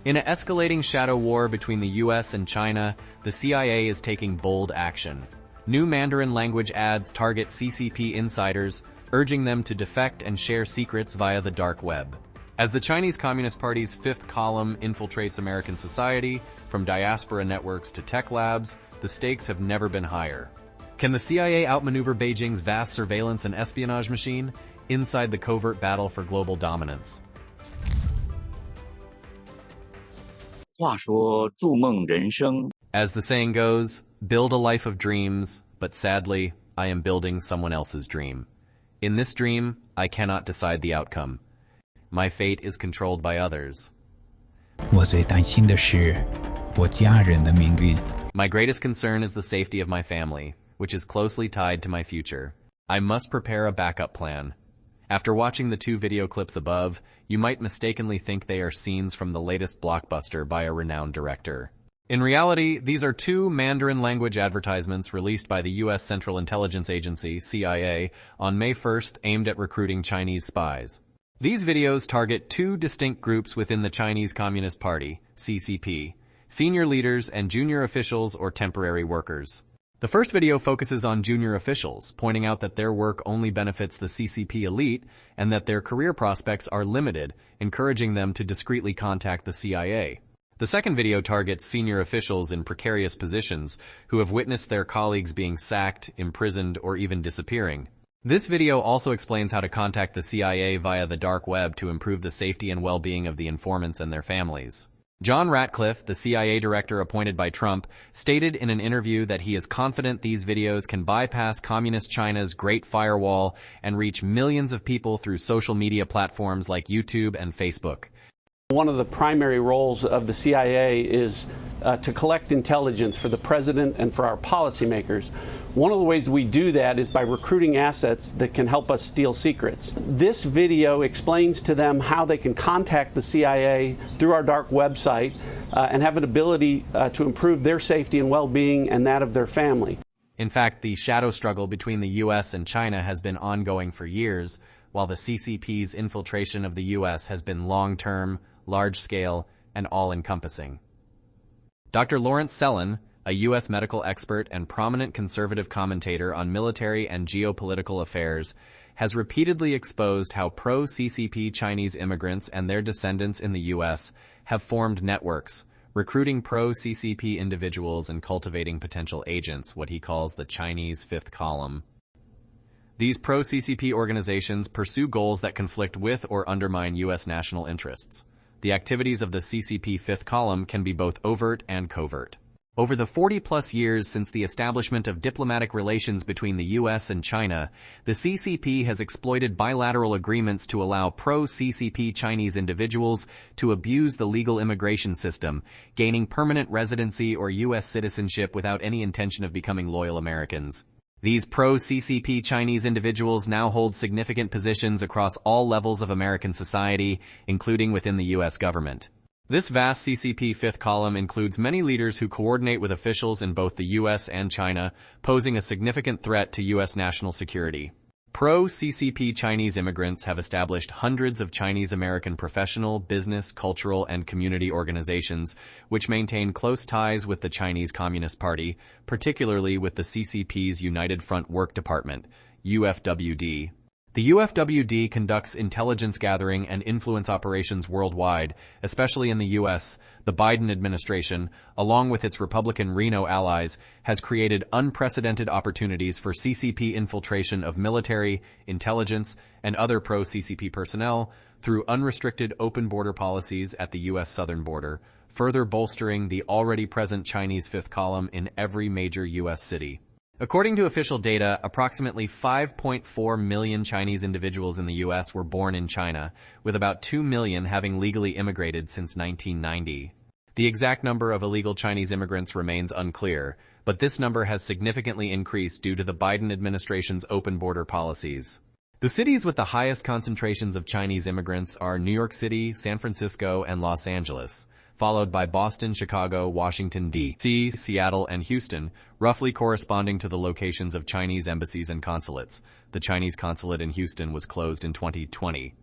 In an escalating shadow war between the US and China, the CIA is taking bold action. New Mandarin language ads target CCP insiders, urging them to defect and share secrets via the dark web. As the Chinese Communist Party's fifth column infiltrates American society, from diaspora networks to tech labs, the stakes have never been higher. Can the CIA outmaneuver Beijing's vast surveillance and espionage machine inside the covert battle for global dominance? 话说筑梦人生 As the saying goes, build a life of dreams, but sadly, I am building someone else's dream. In this dream, I cannot decide the outcome. My fate is controlled by others. 我最担心的是我家人的命运。 My greatest concern is the safety of my family, which is closely tied to my future. I must prepare a backup plan. After watching the two video clips above, you might mistakenly think they are scenes from the latest blockbuster by a renowned director. In reality, these are two Mandarin language advertisements released by the U.S. Central Intelligence Agency, CIA, on May 1st aimed at recruiting Chinese spies. These videos target two distinct groups within the Chinese Communist Party, CCP, senior leaders and junior officials or temporary workers. The first video focuses on junior officials, pointing out that their work only benefits the CCP elite and that their career prospects are limited, encouraging them to discreetly contact the CIA. The second video targets senior officials in precarious positions who have witnessed their colleagues being sacked, imprisoned, or even disappearing. This video also explains how to contact the CIA via the dark web to improve the safety and well-being of the informants and their families. John Ratcliffe, the CIA director appointed by Trump, stated in an interview that he is confident these videos can bypass Communist China's Great Firewall and reach millions of people through social media platforms like YouTube and Facebook. One of the primary roles of the CIA is to collect intelligence for the president and for our policymakers. One of the ways we do that is by recruiting assets that can help us steal secrets. This video explains to them how they can contact the CIA through our dark website and have an ability to improve their safety and well-being and that of their family. In fact, the shadow struggle between the U.S. and China has been ongoing for years, while the CCP's infiltration of the U.S. has been long-term, large-scale, and all-encompassing. Dr. Lawrence Sellin, a U.S. medical expert and prominent conservative commentator on military and geopolitical affairs, has repeatedly exposed how pro-CCP Chinese immigrants and their descendants in the U.S. have formed networks, recruiting pro-CCP individuals and cultivating potential agents, what he calls the Chinese fifth column. These pro-CCP organizations pursue goals that conflict with or undermine U.S. national interests. The activities of the CCP fifth column can be both overt and covert. Over the 40-plus years since the establishment of diplomatic relations between the U.S. and China, the CCP has exploited bilateral agreements to allow pro-CCP Chinese individuals to abuse the legal immigration system, gaining permanent residency or U.S. citizenship without any intention of becoming loyal Americans. These pro-CCP Chinese individuals now hold significant positions across all levels of American society, including within the U.S. government. This vast CCP fifth column includes many leaders who coordinate with officials in both the U.S. and China, posing a significant threat to U.S. national security. Pro-CCP Chinese immigrants have established hundreds of Chinese-American professional, business, cultural, and community organizations, which maintain close ties with the Chinese Communist Party, particularly with the CCP's United Front Work Department, UFWD. The UFWD conducts intelligence gathering and influence operations worldwide, especially in the U.S. The Biden administration, along with its Republican Reno allies, has created unprecedented opportunities for CCP infiltration of military, intelligence, and other pro-CCP personnel through unrestricted open border policies at the U.S. southern border, further bolstering the already present Chinese fifth column in every major U.S. city. According to official data, approximately 5.4 million Chinese individuals in the U.S. were born in China, with about 2 million having legally immigrated since 1990. The exact number of illegal Chinese immigrants remains unclear, but this number has significantly increased due to the Biden administration's open border policies. The cities with the highest concentrations of Chinese immigrants are New York City, San Francisco, and Los Angeles, followed by Boston, Chicago, Washington, D.C., Seattle, and Houston, roughly corresponding to the locations of Chinese embassies and consulates. The Chinese consulate in Houston was closed in 2020.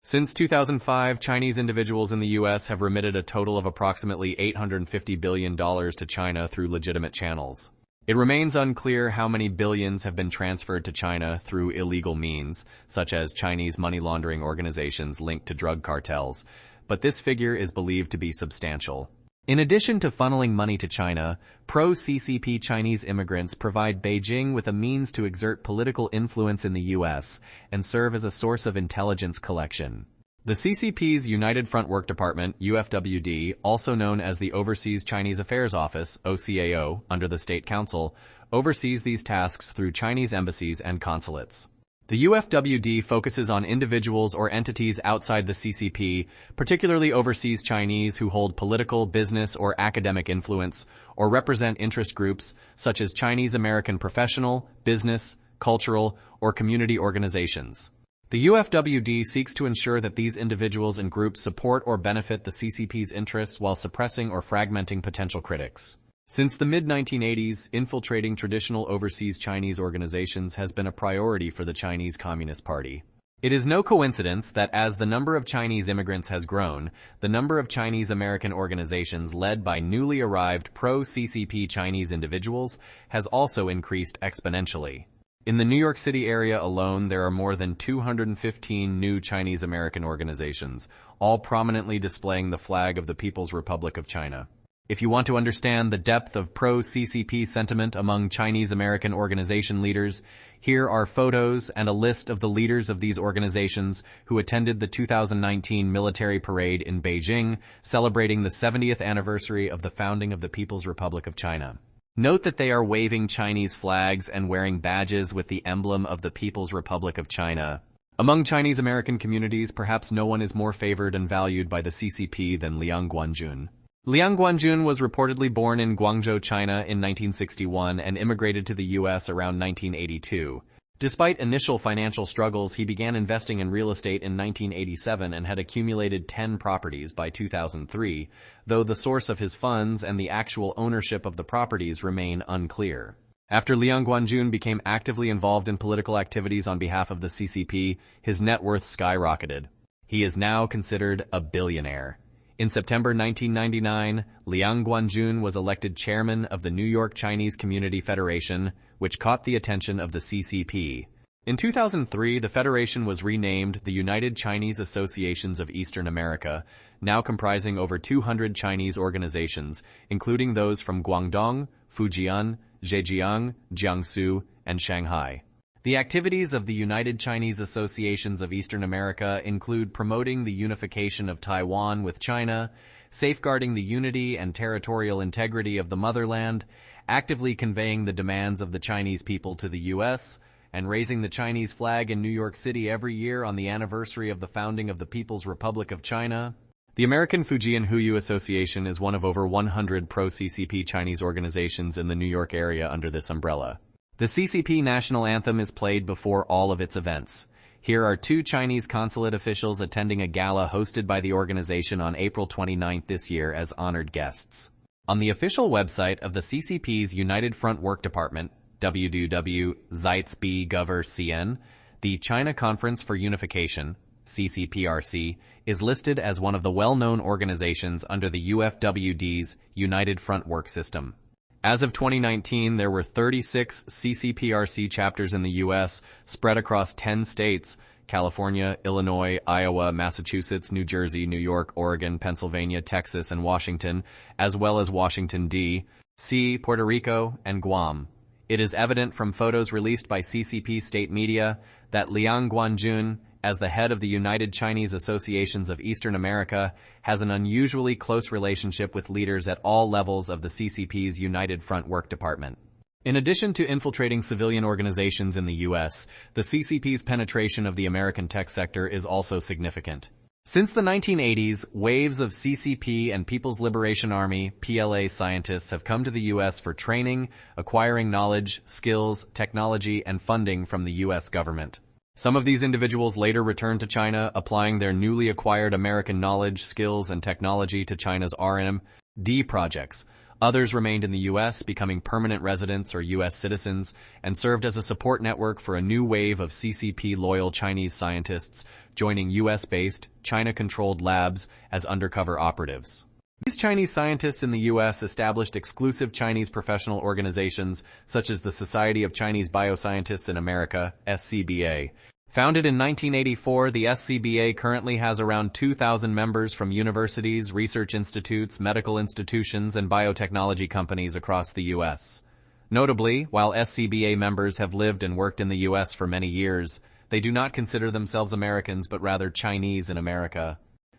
Since 2005, Chinese individuals in the U.S. have remitted a total of approximately $850 billion to China through legitimate channels. It remains unclear how many billions have been transferred to China through illegal means, such as Chinese money laundering organizations linked to drug cartels, but this figure is believed to be substantial. In addition to funneling money to China, pro-CCP Chinese immigrants provide Beijing with a means to exert political influence in the U.S. and serve as a source of intelligence collection. The CCP's United Front Work Department, UFWD, also known as the Overseas Chinese Affairs Office, OCAO, under the State Council, oversees these tasks through Chinese embassies and consulates. The UFWD focuses on individuals or entities outside the CCP, particularly overseas Chinese who hold political, business, or academic influence, or represent interest groups such as Chinese American professional, business, cultural, or community organizations. The UFWD seeks to ensure that these individuals and groups support or benefit the CCP's interests while suppressing or fragmenting potential critics. Since the mid-1980s, infiltrating traditional overseas Chinese organizations has been a priority for the Chinese Communist Party. It is no coincidence that as the number of Chinese immigrants has grown, the number of Chinese American organizations led by newly arrived pro-CCP Chinese individuals has also increased exponentially. In the New York City area alone, there are more than 215 new Chinese American organizations, all prominently displaying the flag of the People's Republic of China. If you want to understand the depth of pro-CCP sentiment among Chinese American organization leaders, here are photos and a list of the leaders of these organizations who attended the 2019 military parade in Beijing, celebrating the 70th anniversary of the founding of the People's Republic of China. Note that they are waving Chinese flags and wearing badges with the emblem of the People's Republic of China. Among Chinese American communities, perhaps no one is more favored and valued by the CCP than Liang Guanjun. Liang Guanjun was reportedly born in Guangzhou, China in 1961 and immigrated to the U.S. around 1982. Despite initial financial struggles, he began investing in real estate in 1987 and had accumulated 10 properties by 2003, though the source of his funds and the actual ownership of the properties remain unclear. After Liang Guanjun became actively involved in political activities on behalf of the CCP, his net worth skyrocketed. He is now considered a billionaire. In September 1999, Liang Guanjun was elected chairman of the New York Chinese Community Federation, which caught the attention of the CCP. In 2003, the federation was renamed the United Chinese Associations of Eastern America, now comprising over 200 Chinese organizations, including those from Guangdong, Fujian, Zhejiang, Jiangsu, and Shanghai. The activities of the United Chinese Associations of Eastern America include promoting the unification of Taiwan with China, safeguarding the unity and territorial integrity of the motherland, actively conveying the demands of the Chinese people to the U.S., and raising the Chinese flag in New York City every year on the anniversary of the founding of the People's Republic of China. The American Fujian Huyu Association is one of over 100 pro-CCP Chinese organizations in the New York area under this umbrella. The CCP national anthem is played before all of its events. Here are two Chinese consulate officials attending a gala hosted by the organization on April 29 this year as honored guests. On the official website of the CCP's United Front Work Department, www.zeitsb.gov.cn, the China Conference for Unification, CCPRC, is listed as one of the well-known organizations under the UFWD's United Front Work System. As of 2019, there were 36 CCPRC chapters in the U.S. spread across 10 states: California, Illinois, Iowa, Massachusetts, New Jersey, New York, Oregon, Pennsylvania, Texas, and Washington, as well as Washington, D.C., Puerto Rico, and Guam. It is evident from photos released by CCP state media that Liang Guanjun, as the head of the United Chinese Associations of Eastern America, has an unusually close relationship with leaders at all levels of the CCP's United Front Work Department. In addition to infiltrating civilian organizations in the U.S., the CCP's penetration of the American tech sector is also significant. Since the 1980s, waves of CCP and People's Liberation Army (PLA) scientists have come to the U.S. for training, acquiring knowledge, skills, technology, and funding from the U.S. government. Some of these individuals later returned to China, applying their newly acquired American knowledge, skills, and technology to China's R&D projects, Others remained in the U.S., becoming permanent residents or U.S. citizens, and served as a support network for a new wave of CCP-loyal Chinese scientists joining U.S.-based, China-controlled labs as undercover operatives. These Chinese scientists in the U.S. established exclusive Chinese professional organizations such as the Society of Chinese Bioscientists in America, SCBA. Founded in 1984, the SCBA currently has around 2,000 members from universities, research institutes, medical institutions, and biotechnology companies across the U.S. Notably, while SCBA members have lived and worked in the U.S. for many years, they do not consider themselves Americans but rather Chinese in America.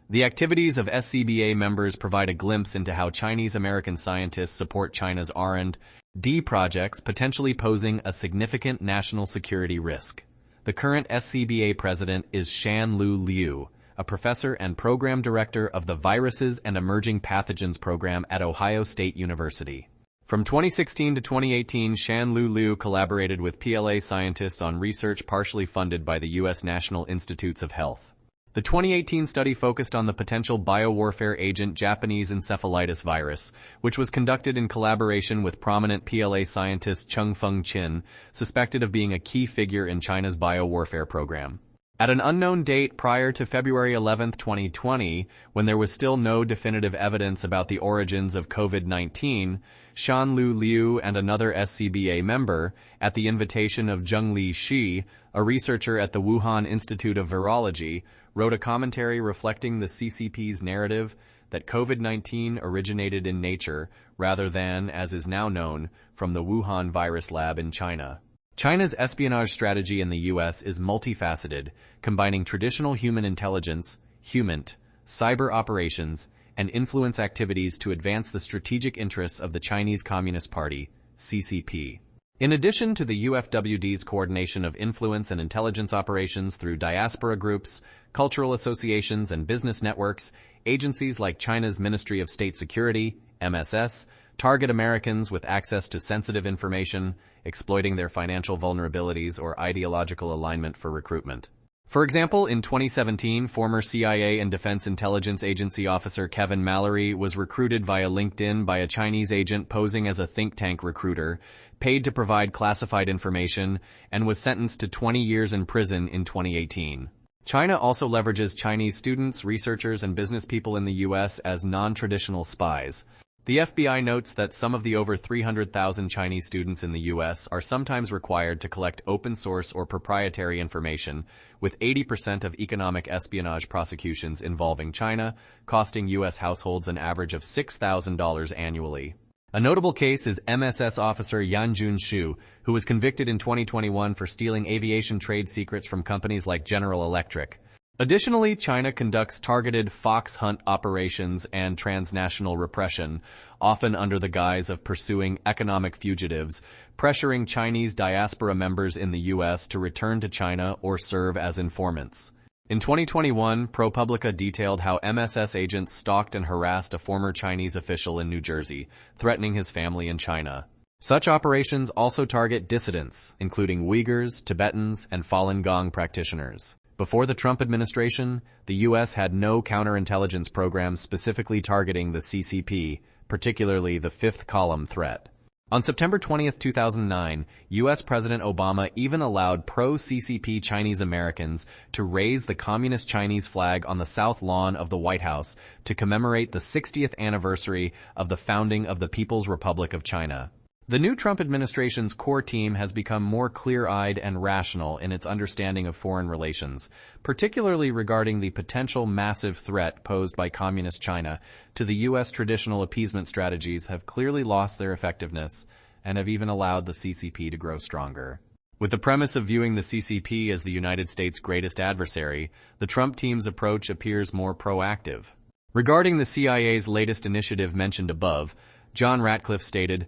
The activities of SCBA members provide a glimpse into how Chinese-American scientists support China's R&D projects, potentially posing a significant national security risk. The current SCBA president is Shan-Lu Liu, a professor and program director of the Viruses and Emerging Pathogens program at Ohio State University. From 2016 to 2018, Shan-Lu Liu collaborated with PLA scientists on research partially funded by the U.S. National Institutes of Health. The 2018 study focused on the potential biowarfare agent Japanese encephalitis virus, which was conducted in collaboration with prominent PLA scientist Chengfeng Qin, suspected of being a key figure in China's biowarfare program. At an unknown date prior to February 11, 2020, when there was still no definitive evidence about the origins of COVID-19, Shan-Lu Liu and another SCBA member, at the invitation of Zhengli Shi, a researcher at the Wuhan Institute of Virology, wrote a commentary reflecting the CCP's narrative that COVID-19 originated in nature rather than, as is now known, from the Wuhan virus lab in China. China's espionage strategy in the U.S. is multifaceted, combining traditional human intelligence, cyber operations, and influence activities to advance the strategic interests of the Chinese Communist Party, CCP. In addition to the UFWD's coordination of influence and intelligence operations through diaspora groups, cultural associations, and business networks, agencies like China's Ministry of State Security, MSS, target Americans with access to sensitive information, exploiting their financial vulnerabilities or ideological alignment for recruitment. For example, in 2017, former CIA and Defense Intelligence Agency officer Kevin Mallory was recruited via LinkedIn by a Chinese agent posing as a think tank recruiter, paid to provide classified information, and was sentenced to 20 years in prison in 2018. China also leverages Chinese students, researchers, and business people in the U.S. as non-traditional spies. The FBI notes that some of the over 300,000 Chinese students in the U.S. are sometimes required to collect open-source or proprietary information, with 80% of economic espionage prosecutions involving China, costing U.S. households an average of $6,000 annually. A notable case is MSS officer Yan Junshu, who was convicted in 2021 for stealing aviation trade secrets from companies like General Electric. Additionally, China conducts targeted fox hunt operations and transnational repression, often under the guise of pursuing economic fugitives, pressuring Chinese diaspora members in the U.S. to return to China or serve as informants. In 2021, ProPublica detailed how MSS agents stalked and harassed a former Chinese official in New Jersey, threatening his family in China. Such operations also target dissidents, including Uyghurs, Tibetans, and Falun Gong practitioners. Before the Trump administration, the U.S. had no counterintelligence programs specifically targeting the CCP, particularly the fifth column threat. On September 20, 2009, U.S. President Obama even allowed pro-CCP Chinese Americans to raise the Communist Chinese flag on the South Lawn of the White House to commemorate the 60th anniversary of the founding of the People's Republic of China. The new Trump administration's core team has become more clear-eyed and rational in its understanding of foreign relations, particularly regarding the potential massive threat posed by Communist China to the U.S. Traditional appeasement strategies have clearly lost their effectiveness and have even allowed the CCP to grow stronger. With the premise of viewing the CCP as the United States' greatest adversary, the Trump team's approach appears more proactive. Regarding the CIA's latest initiative mentioned above, John Ratcliffe stated,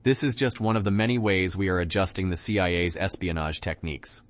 "This is just one of the many ways we are adjusting the CIA's espionage techniques.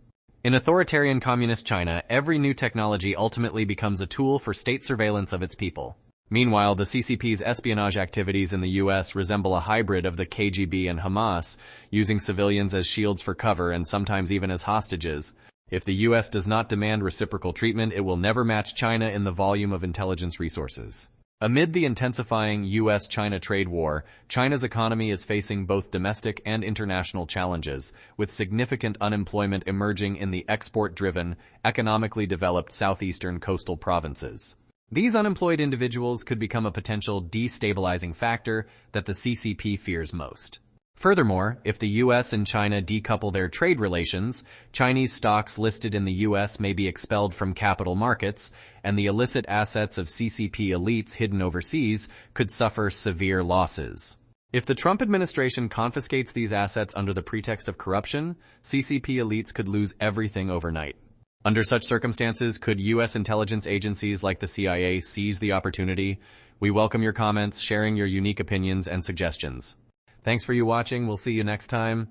In authoritarian communist China, every new technology ultimately becomes a tool for state surveillance of its people. Meanwhile, the CCP's espionage activities in the U.S. resemble a hybrid of the KGB and Hamas, using civilians as shields for cover and sometimes even as hostages. If the U.S. does not demand reciprocal treatment, it will never match China in the volume of intelligence resources." Amid the intensifying U.S.-China trade war, China's economy is facing both domestic and international challenges, with significant unemployment emerging in the export-driven, economically developed southeastern coastal provinces. These unemployed individuals could become a potential destabilizing factor that the CCP fears most. Furthermore, if the U.S. and China decouple their trade relations, Chinese stocks listed in the U.S. may be expelled from capital markets, and the illicit assets of CCP elites hidden overseas could suffer severe losses. If the Trump administration confiscates these assets under the pretext of corruption, CCP elites could lose everything overnight. Under such circumstances, could U.S. intelligence agencies like the CIA seize the opportunity? We welcome your comments, sharing your unique opinions and suggestions. Thanks for watching. We'll see you next time.